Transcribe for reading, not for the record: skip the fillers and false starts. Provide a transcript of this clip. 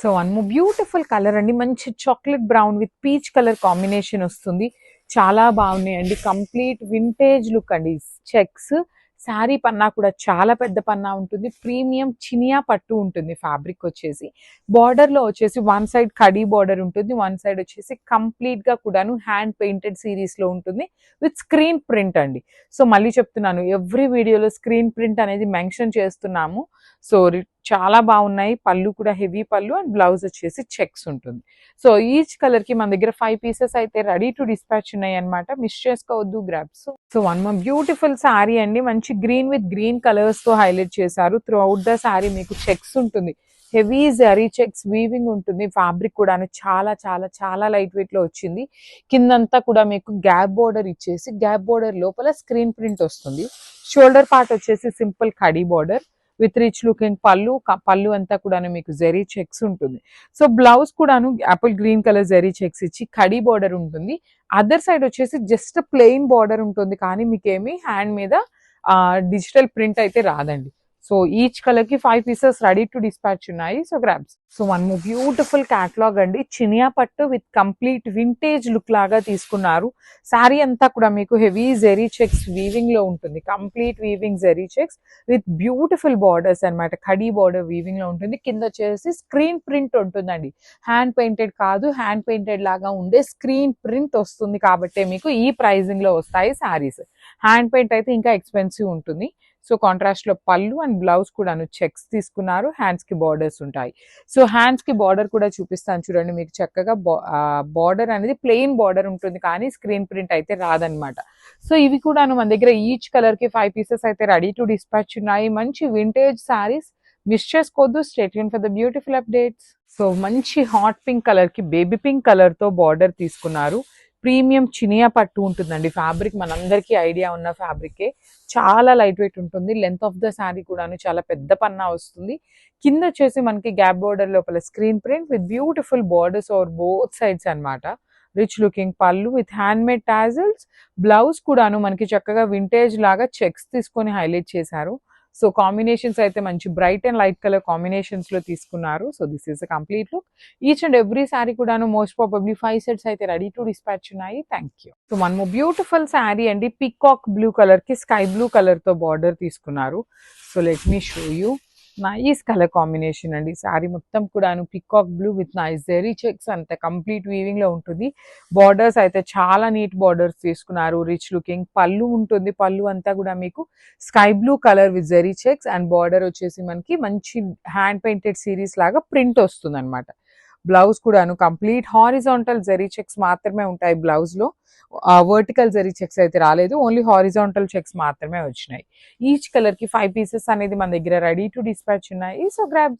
So one more beautiful colour అండి. మంచి chocolate brown with peach colour combination వస్తుంది. చాలా బాగున్నాయండి. కంప్లీట్ వింటేజ్ లుక్ అండి. చెక్స్ శారీ పన్నా కూడా చాలా పెద్ద పన్నా ఉంటుంది. ప్రీమియం చినియా పట్టు ఉంటుంది. ఫ్యాబ్రిక్ వచ్చేసి బార్డర్లో వచ్చేసి వన్ సైడ్ కడీ బార్డర్ ఉంటుంది, వన్ సైడ్ వచ్చేసి కంప్లీట్గా కూడాను హ్యాండ్ పెయింటెడ్ సిరీస్లో ఉంటుంది విత్ స్క్రీన్ ప్రింట్ అండి. సో మళ్ళీ చెప్తున్నాను, ఎవ్రీ వీడియోలో స్క్రీన్ ప్రింట్ అనేది మెన్షన్ చేస్తున్నాము. సో చాలా బాగున్నాయి. పళ్ళు కూడా హెవీ పళ్ళు అండ్ బ్లౌజ్ వచ్చేసి చెక్స్ ఉంటుంది. సో ఈచ్ కలర్ కి మన దగ్గర 5 పీసెస్ అయితే రెడీ టు డిస్పాచ్ ఉన్నాయి అనమాట. మిస్ చేసుకోవద్దు grabs. So one more beautiful sari అండి. మంచి గ్రీన్ విత్ గ్రీన్ కలర్స్ తో హైలైట్ చేశారు. త్రూ అవుట్ ద శారీ మీకు చెక్స్ ఉంటుంది. హెవీ జరీ చెక్స్ వీవింగ్ ఉంటుంది. ఫ్యాబ్రిక్ కూడా చాలా చాలా చాలా లైట్ వెయిట్ లో వచ్చింది. కిందంతా కూడా మీకు గ్యాప్ బోర్డర్ ఇచ్చేసి గ్యాప్ బోర్డర్ లోపల స్క్రీన్ ప్రింట్ వస్తుంది. షోల్డర్ పార్ట్ వచ్చేసి సింపుల్ కడీ బోర్డర్ విత్ రిచ్ లుకింగ్ పళ్ళు. పళ్ళు అంతా కూడాను మీకు జెరీ చెక్స్ ఉంటుంది. సో బ్లౌజ్ కూడాను apple green colour zari checks ఇచ్చి కడీ బార్డర్ ఉంటుంది. అదర్ సైడ్ వచ్చేసి జస్ట్ ప్లెయిన్ బార్డర్ ఉంటుంది, కానీ మీకేమి హ్యాండ్ మీద డిజిటల్ ప్రింట్ అయితే రాదండి. సో ఈచ్ కలర్ కి 5 పీసెస్ రెడీ టు డిస్పాచ్ ఉన్నాయి. So grabs. So one more beautiful catalogue అండి. చినియా పట్టు విత్ కంప్లీట్ వింటేజ్ లుక్ లాగా తీసుకున్నారు. శారీ అంతా కూడా మీకు హెవీ జెరీ చెక్స్ వీవింగ్ లో ఉంటుంది. Complete weaving zari checks with beautiful borders అనమాట. కడీ బార్డర్ వీవింగ్ లో ఉంటుంది. కింద వచ్చేసి స్క్రీన్ ప్రింట్ ఉంటుందండి. హ్యాండ్ పెయింటెడ్ కాదు, హ్యాండ్ పెయింటెడ్ లాగా ఉండే స్క్రీన్ ప్రింట్ వస్తుంది. కాబట్టి మీకు ఈ ప్రైజింగ్ లో వస్తాయి శారీస్. హ్యాండ్ పెయింట్ అయితే ఇంకా ఎక్స్పెన్సివ్ ఉంటుంది. సో కాంట్రాస్ట్ లో పళ్ళు అండ్ బ్లౌజ్ కూడాను చెక్స్ తీసుకున్నారు. హ్యాండ్స్ కి బార్డర్స్ ఉంటాయి. సో హ్యాండ్స్ కి బార్డర్ కూడా చూపిస్తాను చూడండి. మీకు చక్కగా బార్డర్ అనేది ప్లెయిన్ బార్డర్ ఉంటుంది, కానీ స్క్రీన్ ప్రింట్ అయితే రాదనమాట. సో ఇవి కూడాను మన దగ్గర ఈచ్ కలర్ కి 5 పీసెస్ అయితే రెడీ టు డిస్పాచ్ ఉన్నాయి. మంచి వింటేజ్ శారీస్. మిస్ చేసుకోవద్దు. Stay tune for the beautiful updates. So మంచి హాట్ పింక్ కలర్ కి బేబీ పింక్ కలర్ తో బార్డర్ తీసుకున్నారు. ప్రీమియం చినియా పట్టు ఉంటుందండి. ఫ్యాబ్రిక్ మనందరికీ ఐడియా ఉన్న ఫ్యాబ్రికే. చాలా లైట్ వెయిట్ ఉంటుంది. లెంత్ ఆఫ్ ద శారీ కూడాను చాలా పెద్ద పన్నా వస్తుంది. కింద వచ్చేసి మనకి గ్యాప్ బోర్డర్ లోపల screen print with beautiful borders over both sides అనమాట. రిచ్ లుకింగ్ పళ్ళు with hand made tassels. Blouse కూడాను మనకి చక్కగా వింటేజ్ లాగా చెక్స్ తీసుకొని హైలైట్ చేశారు. సో కాంబినేషన్స్ అయితే మంచి bright and light colour combinations లో తీసుకున్నారు. So this is a complete look. Each and every sari కూడాను మోస్ట్ ప్రాబబ్లీ 5 సెట్స్ అయితే రెడీ టు డిస్పాచ్ ఉన్నాయి. Thank you. So one more beautiful sari అండి. పికాక్ బ్లూ కలర్ కి sky blue colour తో border తీసుకున్నారు. So let me show you. Nice colour combination అండి. శారీ మొత్తం కూడాను peacock blue with nice zari checks అంత కంప్లీట్ వీవింగ్ లో ఉంటుంది. బార్డర్స్ అయితే చాలా నీట్ బార్డర్స్ తీసుకున్నారు. రిచ్ లుకింగ్ పళ్ళు ఉంటుంది. పళ్ళు అంతా కూడా మీకు sky blue colour with zari checks and border వచ్చేసి మనకి మంచి హ్యాండ్ పెయింటెడ్ సిరీస్ లాగా ప్రింట్ వస్తుంది అనమాట. బ్లౌజ్ కూడాను కంప్లీట్ హారిజాంటల్ జెరీ చెక్స్ మాత్రమే ఉంటాయి బ్లౌజ్ లో. వర్టికల్ జెరీ చెక్స్ అయితే రాలేదు. ఓన్లీ హారిజాంటల్ చెక్స్ మాత్రమే వచ్చినాయి. ఈచ్ కలర్ కి 5 పీసెస్ అనేది మన దగ్గర రెడీ టు డిస్పాచ్ ఉన్నాయి. So grab.